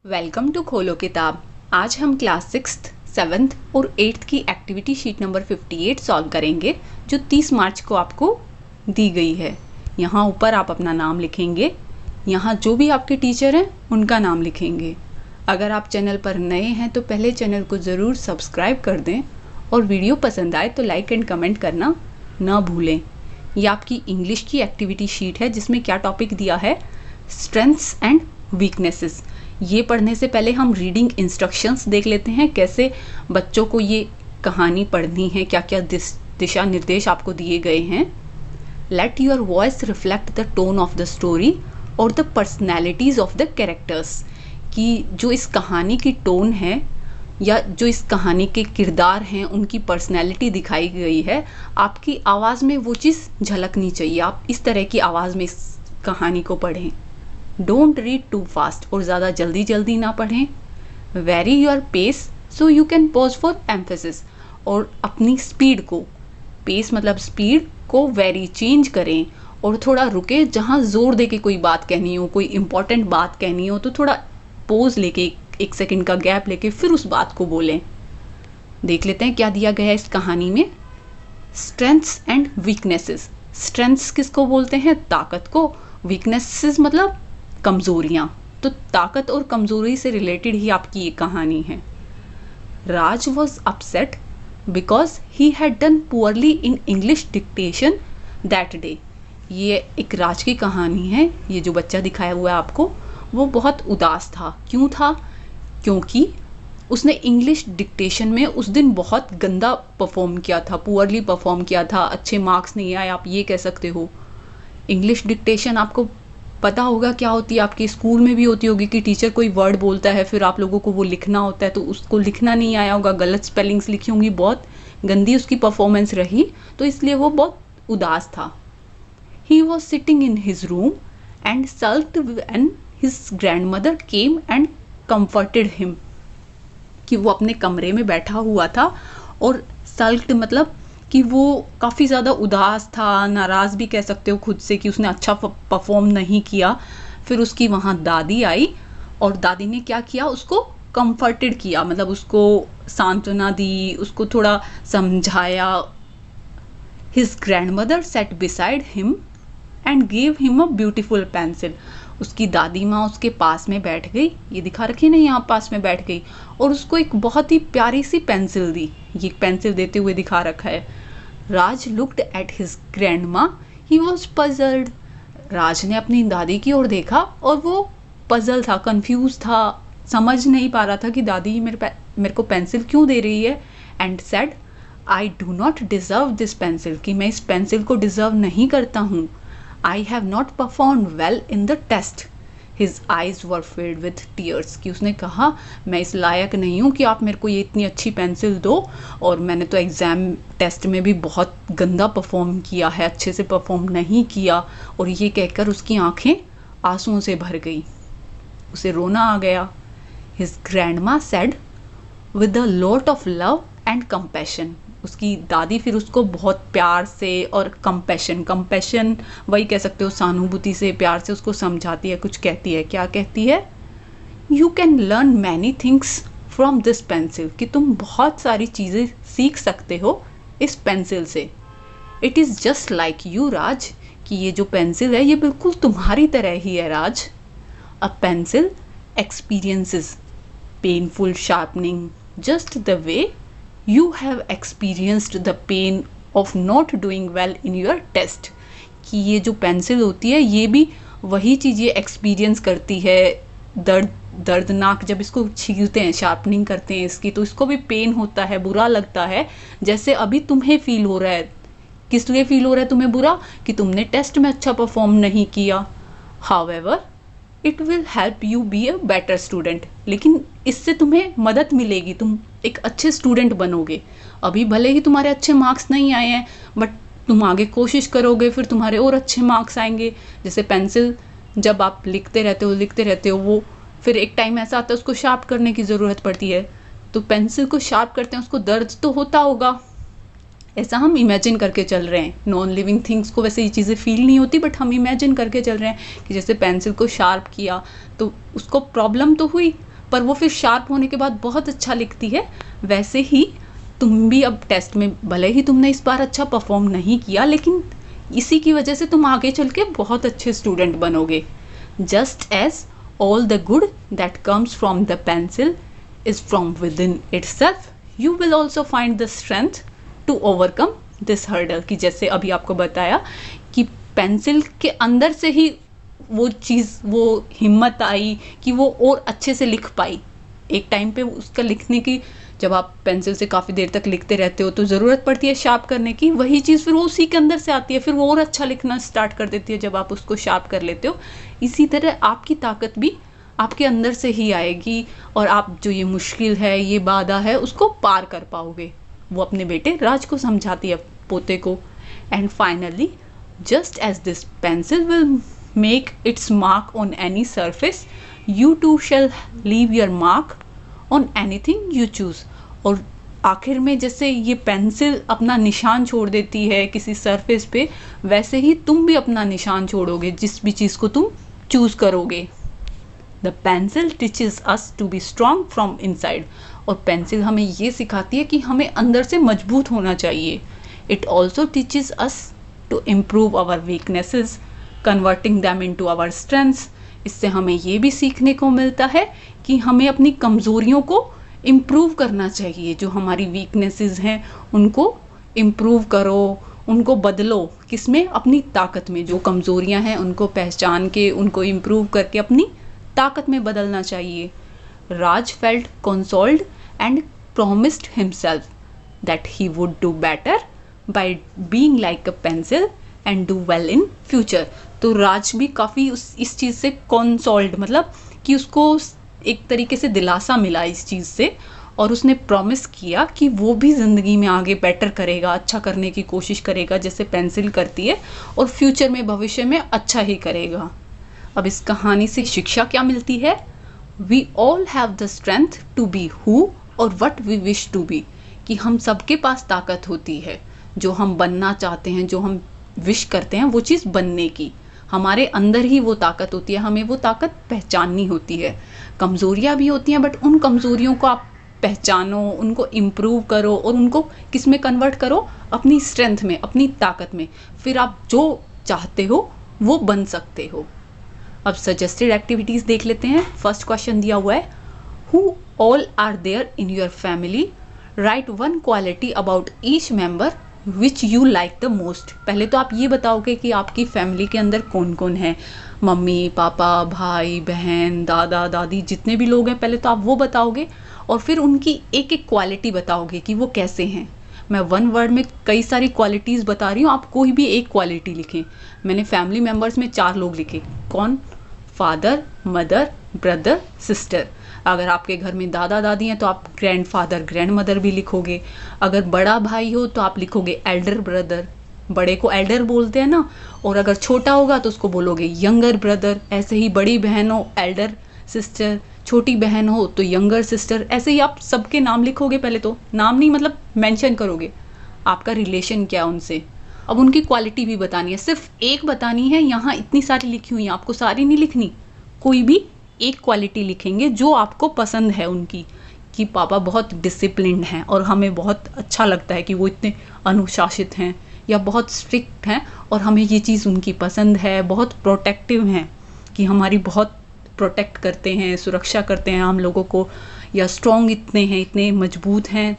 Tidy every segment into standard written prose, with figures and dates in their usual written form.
Welcome to खोलो किताब। आज हम क्लास 6th, 7th और 8th की एक्टिविटी शीट नंबर 58 सॉल्व करेंगे जो 30 मार्च को आपको दी गई है। यहाँ ऊपर आप अपना नाम लिखेंगे, यहाँ जो भी आपके टीचर हैं उनका नाम लिखेंगे। अगर आप चैनल पर नए हैं तो पहले चैनल को ज़रूर सब्सक्राइब कर दें और वीडियो पसंद आए तो लाइक एंड कमेंट करना ना भूलें। ये आपकी इंग्लिश की एक्टिविटी शीट है जिसमें क्या टॉपिक दिया है, स्ट्रेंथ्स एंड वीकनेसेस। ये पढ़ने से पहले हम रीडिंग इंस्ट्रक्शंस देख लेते हैं, कैसे बच्चों को ये कहानी पढ़नी है, क्या क्या दिशा निर्देश आपको दिए गए हैं। Let your voice reflect the tone of the story और the personalities of the characters. कि जो इस कहानी की टोन है या जो इस कहानी के किरदार हैं उनकी पर्सनैलिटी दिखाई गई है, आपकी आवाज़ में वो चीज़ झलकनी चाहिए। आप इस तरह की आवाज़ में इस कहानी को पढ़ें। डोंट रीड टू फास्ट, और ज़्यादा जल्दी जल्दी ना पढ़ें। Vary your pace so you can pause for emphasis, और अपनी स्पीड को, पेस मतलब स्पीड को वेरी चेंज करें और थोड़ा रुके। जहाँ ज़ोर दे के कोई बात कहनी हो, कोई इंपॉर्टेंट बात कहनी हो तो थोड़ा पोज लेके, एक सेकंड का गैप लेके फिर उस बात को बोलें। देख लेते हैं क्या दिया गया है इस कहानी में। Strengths and weaknesses. स्ट्रेंथ्स किसको बोलते हैं? ताकत को। वीकनेसेस मतलब कमजोरियां। तो ताकत और कमजोरी से रिलेटेड ही आपकी ये कहानी है। Raj was upset because he had done poorly in English dictation that day. ये एक राज की कहानी है। ये जो बच्चा दिखाया हुआ है आपको, वो बहुत उदास था। क्यों था? क्योंकि उसने इंग्लिश डिक्टेशन में उस दिन बहुत गंदा परफॉर्म किया था, पुअरली परफॉर्म किया था, अच्छे मार्क्स नहीं आए, आप ये कह सकते हो। इंग्लिश डिक्टेशन आपको पता होगा क्या होती है, आपके स्कूल में भी होती होगी कि टीचर कोई वर्ड बोलता है, फिर आप लोगों को वो लिखना होता है, तो उसको लिखना नहीं आया होगा, गलत स्पेलिंग्स लिखी होंगी, बहुत गंदी उसकी परफॉर्मेंस रही, तो इसलिए वो बहुत उदास था। He was sitting in his room and sulked when his grandmother came and comforted him. कि वो अपने कमरे में बैठा हुआ था और सल्क्ड मतलब कि वो काफ़ी ज़्यादा उदास था, नाराज़ भी कह सकते हो खुद से कि उसने अच्छा परफॉर्म नहीं किया। फिर उसकी वहाँ दादी आई और दादी ने क्या किया, उसको कंफर्टेड किया, मतलब उसको सांत्वना दी, उसको थोड़ा समझाया। His grandmother set beside him and gave him a beautiful pencil. उसकी दादी माँ उसके पास में बैठ गई, ये दिखा रखी ना, यहाँ पास में बैठ गई और उसको एक बहुत ही प्यारी सी पेंसिल दी। ये पेंसिल देते हुए दिखा रखा है। Raj looked at his grandma, he was puzzled. Raj ने अपनी दादी की ओर देखा और वो पजल था, कंफ्यूज था, समझ नहीं पा रहा था कि दादी मेरे को पेंसिल क्यों दे रही है। And said, I do not deserve this pencil, कि मैं इस पेंसिल को डिजर्व नहीं करता हूँ। I have not performed well in the test. His eyes were filled with tears. कि उसने कहा, मैं इस लायक नहीं हूँ कि आप मेरे को ये इतनी अच्छी पेंसिल दो, और मैंने तो एग्ज़ाम टेस्ट में भी बहुत गंदा परफॉर्म किया है, अच्छे से परफॉर्म नहीं किया। और ये कहकर उसकी आंखें आंसुओं से भर गई, उसे रोना आ गया। His grandma said with a lot of love and compassion. उसकी दादी फिर उसको बहुत प्यार से और कंपैशन वही कह सकते हो, सहानुभूति से, प्यार से उसको समझाती है, कुछ कहती है। क्या कहती है? You can learn many things from this pencil, कि तुम बहुत सारी चीज़ें सीख सकते हो इस पेंसिल से। It is just like you Raj, कि ये जो पेंसिल है ये बिल्कुल तुम्हारी तरह ही है Raj. A pencil experiences painful sharpening just the way you have experienced the pain of not doing well in your test. कि ये जो पेंसिल होती है ये भी वही चीज़ ये एक्सपीरियंस करती है, दर्दनाक, जब इसको छीलते हैं, शार्पनिंग करते हैं इसकी, तो इसको भी पेन होता है, बुरा लगता है, जैसे अभी तुम्हें फील हो रहा है। किस लिए फील हो रहा है तुम्हें बुरा? कि तुमने टेस्ट में अच्छा परफॉर्म नहीं किया। However, it will help you be a better student, लेकिन इससे तुम्हें मदद मिलेगी, तुम एक अच्छे स्टूडेंट बनोगे। अभी भले ही तुम्हारे अच्छे मार्क्स नहीं आए हैं, बट तुम आगे कोशिश करोगे, फिर तुम्हारे और अच्छे मार्क्स आएंगे। जैसे पेंसिल जब आप लिखते रहते हो, वो फिर एक टाइम ऐसा आता है उसको शार्प करने की ज़रूरत पड़ती है, तो पेंसिल को शार्प करते हैं, उसको दर्द तो होता होगा। ऐसा हम इमेजिन करके चल रहे हैं। नॉन लिविंग थिंग्स को वैसे ये चीज़ें फील नहीं होती, बट हम इमेजिन करके चल रहे हैं कि जैसे पेंसिल को शार्प किया तो उसको प्रॉब्लम तो हुई, पर वो फिर शार्प होने के बाद बहुत अच्छा लिखती है। वैसे ही तुम भी अब टेस्ट में, भले ही तुमने इस बार अच्छा परफॉर्म नहीं किया, लेकिन इसी की वजह से तुम आगे चल के बहुत अच्छे स्टूडेंट बनोगे। Just as all the good that comes from the pencil is from within itself, you will also find the strength to overcome this hurdle. कि जैसे अभी आपको बताया कि पेंसिल के अंदर से ही वो चीज़, वो हिम्मत आई कि वो और अच्छे से लिख पाई। एक टाइम पे उसका लिखने की, जब आप पेंसिल से काफ़ी देर तक लिखते रहते हो तो ज़रूरत पड़ती है शार्प करने की, वही चीज़ फिर वो उसी के अंदर से आती है, फिर वो और अच्छा लिखना स्टार्ट कर देती है जब आप उसको शार्प कर लेते हो। इसी तरह आपकी ताकत भी आपके अंदर से ही आएगी और आप जो ये मुश्किल है, ये बाधा है, उसको पार कर पाओगे। वो अपने बेटे राज को समझाती है, पोते को। And finally, just as this pencil will make its mark on any surface, you too shall leave your mark on anything you choose. और आखिर में जैसे ये पेंसिल अपना निशान छोड़ देती है किसी सरफेस पे, वैसे ही तुम भी अपना निशान छोड़ोगे जिस भी चीज़ को तुम चूज करोगे। The pencil teaches us to be strong from inside. और पेंसिल हमें ये सिखाती है कि हमें अंदर से मजबूत होना चाहिए। It also teaches us to improve our weaknesses, converting them into our strengths. इससे हमें ये भी सीखने को मिलता है कि हमें अपनी कमज़ोरियों को इम्प्रूव करना चाहिए। जो हमारी वीकनेसेस हैं उनको इम्प्रूव करो, उनको बदलो, किसमें? अपनी ताकत में। जो कमज़ोरियां हैं उनको पहचान के, उनको इम्प्रूव करके अपनी ताकत में बदलना चाहिए। Raj felt consoled and promised himself that he would do better by being like a pencil and do well in future। तो राज भी काफ़ी इस चीज़ से कंसोल्ड, मतलब कि उसको एक तरीके से दिलासा मिला इस चीज़ से, और उसने प्रॉमिस किया कि वो भी ज़िंदगी में आगे बेटर करेगा, अच्छा करने की कोशिश करेगा जैसे पेंसिल करती है, और फ्यूचर में, भविष्य में अच्छा ही करेगा। अब इस कहानी से शिक्षा क्या मिलती है? We all have the strength to be who और what we wish to be. कि हम सबके पास ताकत होती है, जो हम बनना चाहते हैं, जो हम विश करते हैं वो चीज़ बनने की, हमारे अंदर ही वो ताकत होती है। हमें वो ताकत पहचाननी होती है। कमज़ोरियाँ भी होती हैं, बट उन कमज़ोरियों को आप पहचानो, उनको इम्प्रूव करो और उनको किस में कन्वर्ट करो? अपनी स्ट्रेंथ में, अपनी ताकत में। फिर आप जो चाहते हो वो बन सकते हो। अब सजेस्टेड एक्टिविटीज़ देख लेते हैं। फर्स्ट क्वेश्चन दिया हुआ है, who all are there in your family, write one quality about each member which you like the most. पहले तो आप ये बताओगे कि आपकी फैमिली के अंदर कौन कौन है, मम्मी पापा भाई बहन दादा दादी, जितने भी लोग हैं, पहले तो आप वो बताओगे और फिर उनकी एक एक क्वालिटी बताओगे कि वो कैसे हैं। मैं वन वर्ड में कई सारी क्वालिटीज़ बता रही हूँ, आप कोई भी एक क्वालिटी लिखें। मैंने फैमिली मेम्बर्स में 4 लोग लिखे। कौन? Father, mother, brother, sister. अगर आपके घर में दादा दादी हैं तो आप ग्रैंडफादर, ग्रैंड मदर भी लिखोगे। अगर बड़ा भाई हो तो आप लिखोगे एल्डर ब्रदर, बड़े को एल्डर बोलते हैं ना, और अगर छोटा होगा तो उसको बोलोगे यंगर ब्रदर। ऐसे ही बड़ी बहन हो एल्डर सिस्टर, छोटी बहन हो तो यंगर सिस्टर। ऐसे ही आप सबके नाम लिखोगे। पहले तो नाम नहीं, मतलब मेंशन करोगे आपका रिलेशन क्या है उनसे। अब उनकी क्वालिटी भी बतानी है, सिर्फ एक बतानी है। यहाँ इतनी सारी लिखी हुई हैं, आपको सारी नहीं लिखनी, कोई भी एक क्वालिटी लिखेंगे जो आपको पसंद है उनकी। कि पापा बहुत डिसिप्लिन्ड हैं और हमें बहुत अच्छा लगता है कि वो इतने अनुशासित हैं, या बहुत स्ट्रिक्ट हैं और हमें ये चीज़ उनकी पसंद है। बहुत प्रोटेक्टिव हैं कि हमारी बहुत प्रोटेक्ट करते हैं, सुरक्षा करते हैं हम लोगों को। या स्ट्रॉन्ग इतने हैं, इतने मजबूत हैं,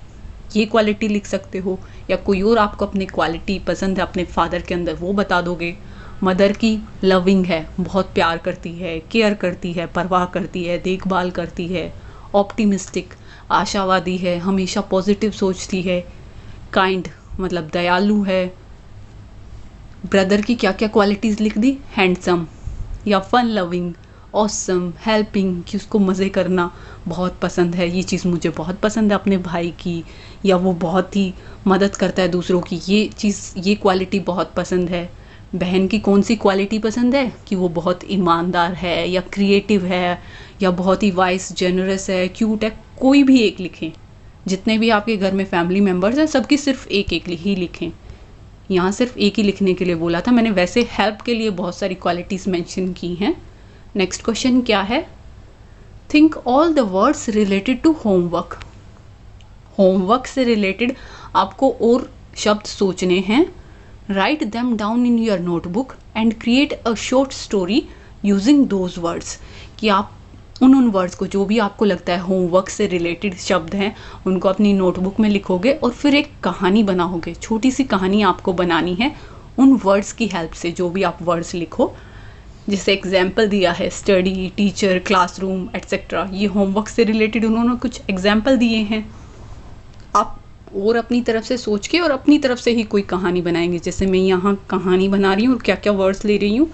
ये क्वालिटी लिख सकते हो। या कोई और आपको अपनी क्वालिटी पसंद है अपने फादर के अंदर, वो बता दोगे। मदर की लविंग है, बहुत प्यार करती है, केयर करती है, परवाह करती है, देखभाल करती है। ऑप्टिमिस्टिक, आशावादी है, हमेशा पॉजिटिव सोचती है। काइंड, मतलब दयालु है। ब्रदर की क्या क्या क्वालिटीज़ लिख दी? हैंडसम या फन लविंग, ऑसम, हेल्पिंग, कि उसको मज़े करना बहुत पसंद है। ये चीज़ मुझे बहुत पसंद है अपने भाई की, या वो बहुत ही मदद करता है दूसरों की, ये चीज़, ये क्वालिटी बहुत पसंद है। बहन की कौन सी क्वालिटी पसंद है? कि वो बहुत ईमानदार है, या क्रिएटिव है, या बहुत ही वाइस, जेनरस है, क्यूट है। कोई भी एक लिखें। जितने भी आपके घर में फैमिली मेम्बर्स हैं सबकी सिर्फ एक एक ही लिखें। यहाँ सिर्फ एक ही लिखने के लिए बोला था मैंने, वैसे हेल्प के लिए बहुत सारी क्वालिटीज़ मेंशन की हैं। नेक्स्ट क्वेश्चन क्या है? Think all the words related to homework. Homework से रिलेटेड आपको और शब्द सोचने हैं। Write them down in your notebook and create a short story using those words. कि आप उन वर्ड्स को, जो भी आपको लगता है होमवर्क से रिलेटेड शब्द हैं, उनको अपनी नोटबुक में लिखोगे और फिर एक कहानी बनाओगे। छोटी सी कहानी आपको बनानी है उन वर्ड्स की हेल्प से। जो भी आप वर्ड्स लिखो, जैसे एग्जाम्पल दिया है स्टडी, टीचर, क्लासरूम एट्सेट्रा, ये होमवर्क से रिलेटेड उन्होंने कुछ एग्जाम्पल दिए हैं। आप और अपनी तरफ से सोच के और अपनी तरफ से ही कोई कहानी बनाएंगे। जैसे मैं यहाँ कहानी बना रही हूँ और क्या क्या वर्ड्स ले रही हूँ।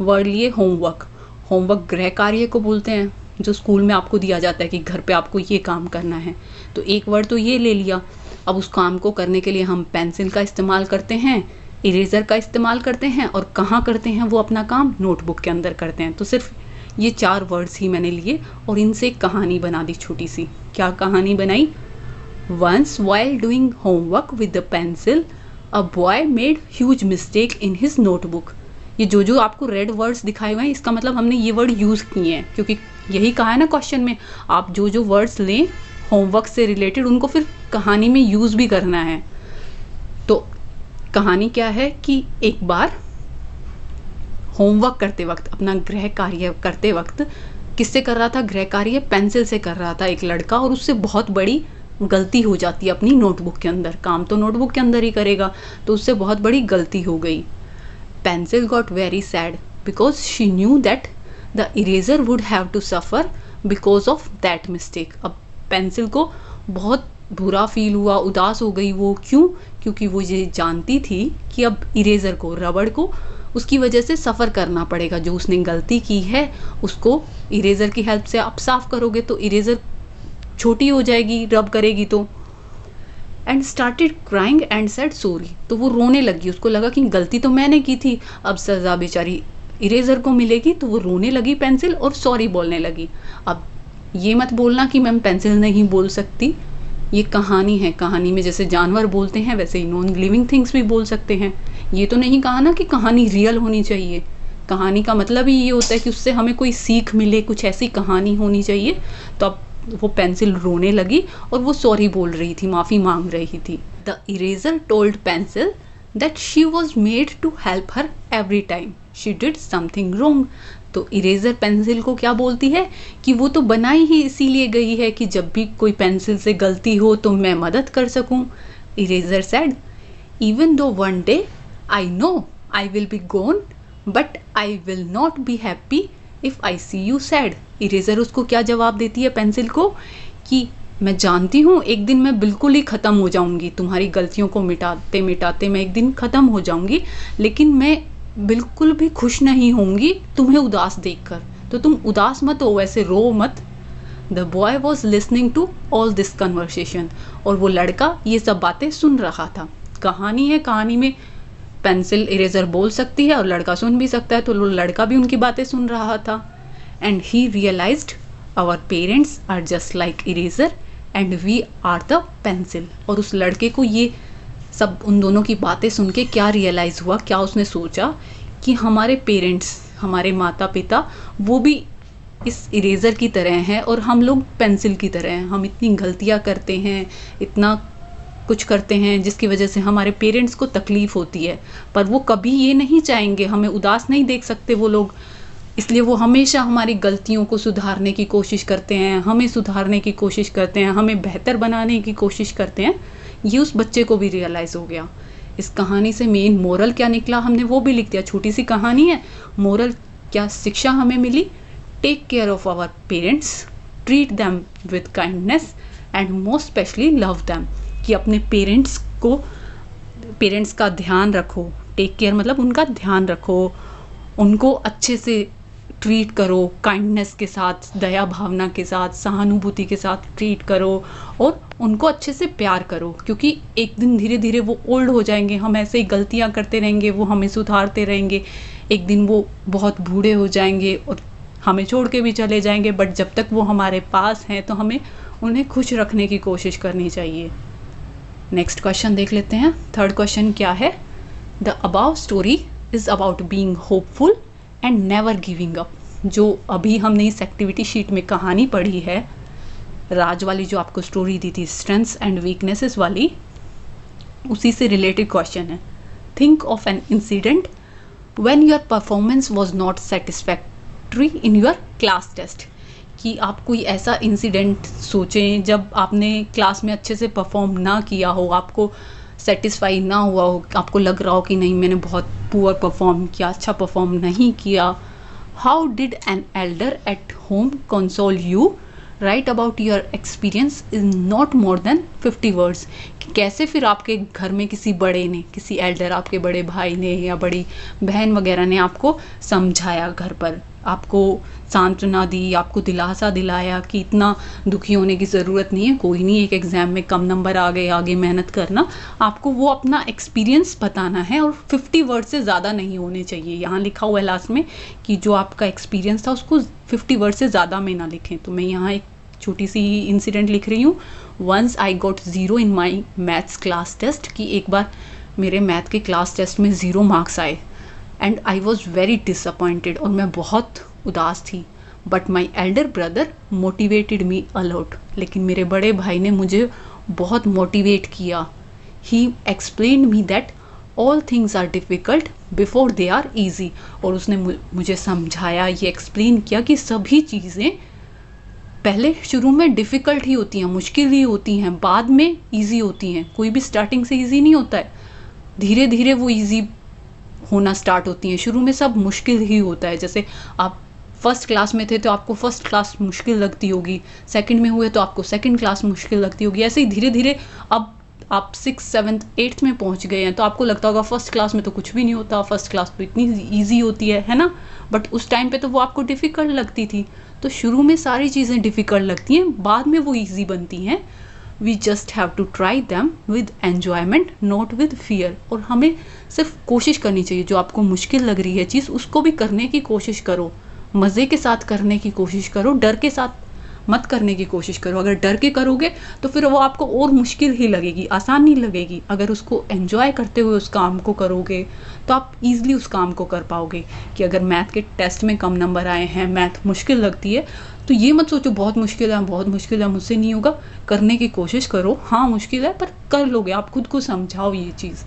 वर्ड लिए होमवर्क। होमवर्क गृह कार्य को बोलते हैं, जो स्कूल में आपको दिया जाता है कि घर पे आपको ये काम करना है। तो एक वर्ड तो ये ले लिया। अब उस काम को करने के लिए हम पेंसिल का इस्तेमाल करते हैं, इरेज़र का इस्तेमाल करते हैं, और कहाँ करते हैं वो अपना काम नोटबुक के अंदर करते हैं। तो सिर्फ ये 4 वर्ड्स ही मैंने लिए और इनसे एक कहानी बना दी छोटी सी। क्या कहानी बनाई? Once while doing homework with the pencil, a boy made huge mistake in his notebook. ये जो आपको रेड वर्ड्स दिखाए हुए हैं, इसका मतलब हमने ये वर्ड यूज़ किए हैं, क्योंकि यही कहा है ना क्वेश्चन में, आप जो वर्ड्स लें होमवर्क से रिलेटेड, उनको फिर कहानी में यूज़ भी करना है। तो कहानी क्या है कि एक बार होमवर्क करते वक्त, अपना गृह कार्य करते वक्त, किससे कर रहा था गृह कार्य? पेंसिल से कर रहा था एक लड़का, और उससे बहुत बड़ी गलती हो जाती है अपनी नोटबुक के अंदर। काम तो नोटबुक के अंदर ही करेगा, तो उससे बहुत बड़ी गलती हो गई। Pencil got very sad because she knew that the eraser would have to suffer because of that mistake. अब पेंसिल को बहुत बुरा फील हुआ, उदास हो गई वो। क्यों? क्योंकि वो ये जानती थी कि अब इरेजर को, रबड़ को, उसकी वजह से सफ़र करना पड़ेगा। जो उसने गलती की है उसको इरेजर की हेल्प से आप साफ करोगे तो इरेजर छोटी हो जाएगी, रब करेगी तो। And started crying and said sorry. तो वो रोने लगी, उसको लगा कि गलती तो मैंने की थी, अब सज़ा बेचारी इरेजर को मिलेगी। तो वो रोने लगी पेंसिल और सॉरी बोलने लगी। अब ये मत बोलना कि मैम पेंसिल नहीं बोल सकती, ये कहानी है। कहानी में जैसे जानवर बोलते हैं वैसे ही नॉन लिविंग थिंग्स भी बोल सकते हैं। ये तो नहीं कहा ना कि कहानी रियल होनी चाहिए। कहानी का मतलब ही ये होता है कि उससे हमें कोई सीख मिले, कुछ ऐसी कहानी होनी चाहिए। तो अब वो पेंसिल रोने लगी और वो सॉरी बोल रही थी, माफ़ी मांग रही थी। The eraser told pencil that she was made to help her every time she did something wrong. तो इरेजर पेंसिल को क्या बोलती है कि वो तो बनाई ही इसीलिए गई है कि जब भी कोई पेंसिल से गलती हो तो मैं मदद कर सकूं। Eraser said, even though one day I know I will be gone but I will not be happy if I see you sad. Eraser उसको क्या जवाब देती है पेंसिल को कि मैं जानती हूँ एक दिन मैं बिल्कुल ही ख़त्म हो जाऊँगी, तुम्हारी गलतियों को मिटाते मिटाते मैं एक दिन ख़त्म हो जाऊँगी, लेकिन मैं बिल्कुल भी खुश नहीं होंगी तुम्हें उदास देखकर। तो तुम उदास मत हो, ऐसे रो मत। The boy was listening to all this conversation. और वो लड़का ये सब बातें सुन रहा था। कहानी है, कहानी में पेंसिल इरेजर बोल सकती है और लड़का सुन भी सकता है, तो लड़का भी उनकी बातें सुन रहा था। And he realised our parents are just like eraser and we are the pencil. और उस लड़के को ये सब, उन दोनों की बातें सुन के क्या रियलाइज़ हुआ, क्या उसने सोचा कि हमारे पेरेंट्स, हमारे माता पिता, वो भी इस इरेज़र की तरह हैं और हम लोग पेंसिल की तरह हैं। हम इतनी गलतियाँ करते हैं, इतना कुछ करते हैं जिसकी वजह से हमारे पेरेंट्स को तकलीफ़ होती है, पर वो कभी ये नहीं चाहेंगे, हमें उदास नहीं देख सकते वो लोग। इसलिए वो हमेशा हमारी गलतियों को सुधारने की कोशिश करते हैं, हमें सुधारने की कोशिश करते हैं, हमें बेहतर बनाने की कोशिश करते हैं। ये उस बच्चे को भी रियलाइज़ हो गया। इस कहानी से मेन मोरल क्या निकला हमने वो भी लिख दिया। छोटी सी कहानी है, मोरल क्या शिक्षा हमें मिली? Take care of our parents, treat them with kindness and most specially love them. कि अपने पेरेंट्स का ध्यान रखो। टेक केयर मतलब उनका ध्यान रखो, उनको अच्छे से ट्रीट करो, काइंडनेस के साथ, दया भावना के साथ, सहानुभूति के साथ ट्रीट करो और उनको अच्छे से प्यार करो। क्योंकि एक दिन धीरे धीरे वो ओल्ड हो जाएंगे, हम ऐसे ही गलतियाँ करते रहेंगे, वो हमें सुधारते रहेंगे। एक दिन वो बहुत बूढ़े हो जाएंगे और हमें छोड़ के भी चले जाएंगे, बट जब तक वो हमारे पास हैं तो हमें उन्हें खुश रखने की कोशिश करनी चाहिए। नेक्स्ट क्वेश्चन देख लेते हैं। थर्ड क्वेश्चन क्या है? The above story is about being hopeful and never giving up. जो अभी हमने इस एक्टिविटी शीट में कहानी पढ़ी है, राज वाली जो आपको स्टोरी दी थी स्ट्रेंथ्स एंड वीकनेसेस वाली, उसी से रिलेटेड क्वेश्चन है। Think of an incident when your performance was not satisfactory in your class test. कि आप कोई ऐसा इंसिडेंट सोचें जब आपने क्लास में अच्छे से परफॉर्म ना किया हो, आपको सेटिस्फाई ना हुआ हो, आपको लग रहा हो कि नहीं मैंने बहुत पुअर परफॉर्म किया, अच्छा परफॉर्म नहीं किया। How did an elder at home console you, right about your experience is not more than 50 words. कि कैसे फिर आपके घर में किसी बड़े ने, किसी एल्डर, आपके बड़े भाई ने या बड़ी बहन वगैरह ने आपको समझाया, घर पर आपको सांत्वना दी, आपको दिलासा दिलाया कि इतना दुखी होने की ज़रूरत नहीं है, कोई नहीं, एक एग्ज़ाम में कम नंबर आ गए, आगे मेहनत करना। आपको वो अपना एक्सपीरियंस बताना है और 50 वर्ड से ज़्यादा नहीं होने चाहिए। यहाँ लिखा हुआ है लास्ट में कि जो आपका एक्सपीरियंस था उसको 50 वर्ड से ज़्यादा में ना लिखें। तो मैं यहाँ एक छोटी सी इंसिडेंट लिख रही हूँ। Once I got 0 in my maths class test, कि एक बार मेरे मैथ के क्लास टेस्ट में 0 मार्क्स आए and I was very disappointed, और मैं बहुत उदास थी। But my elder brother motivated me a lot, लेकिन मेरे बड़े भाई ने मुझे बहुत मोटिवेट किया। He explained me that all things are difficult before they are easy, और उसने मुझे समझाया, ये एक्सप्लेन किया कि सभी चीज़ें पहले शुरू में डिफ़िकल्ट ही होती हैं, मुश्किल ही होती हैं, बाद में ईजी होती हैं। कोई भी स्टार्टिंग से ईजी नहीं होता है, धीरे धीरे वो ईजी होना स्टार्ट होती हैं। शुरू में सब मुश्किल ही होता है। जैसे आप फर्स्ट क्लास में थे तो आपको फर्स्ट क्लास मुश्किल लगती होगी, सेकंड में हुए तो आपको सेकंड क्लास मुश्किल लगती होगी, ऐसे ही धीरे धीरे अब आप 6th 7th 8th में पहुंच गए हैं तो आपको लगता होगा फर्स्ट क्लास में तो कुछ भी नहीं होता, फर्स्ट क्लास तो इतनी ईजी होती है ना। बट उस टाइम पे तो वो आपको डिफ़िकल्ट लगती थी। तो शुरू में सारी चीज़ें डिफ़िकल्ट लगती हैं, बाद में वो ईजी बनती हैं। We just have to try them with enjoyment, not with fear. और हमें सिर्फ कोशिश करनी चाहिए, जो आपको मुश्किल लग रही है चीज़ उसको भी करने की कोशिश करो, मज़े के साथ करने की कोशिश करो, डर के साथ मत करने की कोशिश करो। अगर डर के करोगे तो फिर वो आपको और मुश्किल ही लगेगी, आसान नहीं लगेगी। अगर उसको एंजॉय करते हुए उस काम को करोगे तो आप ईज़िली उस काम को कर पाओगे। कि अगर मैथ के टेस्ट में कम नंबर आए हैं, मैथ मुश्किल लगती है, तो ये मत सोचो बहुत मुश्किल है, बहुत मुश्किल है, मुझसे नहीं होगा। करने की कोशिश करो, हाँ मुश्किल है पर कर लोगे। आप खुद को समझाओ ये चीज़।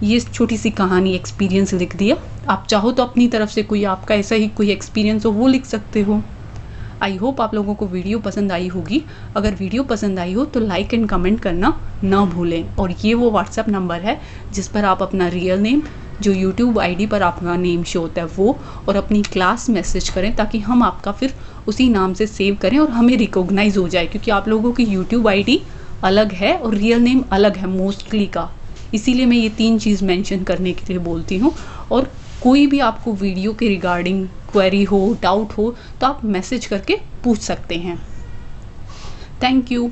ये छोटी सी कहानी एक्सपीरियंस लिख दिया। आप चाहो तो अपनी तरफ से कोई आपका ऐसा ही कोई एक्सपीरियंस हो वो लिख सकते हो। आई होप आप लोगों को वीडियो पसंद आई होगी। अगर वीडियो पसंद आई हो तो लाइक एंड कमेंट करना ना भूलें। और ये वो व्हाट्सएप नंबर है जिस पर आप अपना रियल नेम, जो यूट्यूब आईडी पर आपका नेम शो होता है वो, और अपनी क्लास मैसेज करें ताकि हम आपका फिर उसी नाम से सेव करें और हमें रिकॉग्नाइज हो जाए। क्योंकि आप लोगों की यूट्यूब आईडी अलग है और रियल नेम अलग है मोस्टली का, इसीलिए मैं ये 3 चीज़ मेंशन करने के लिए बोलती हूँ। और कोई भी आपको वीडियो के रिगार्डिंग क्वेरी हो, डाउट हो तो आप मैसेज करके पूछ सकते हैं। Thank you.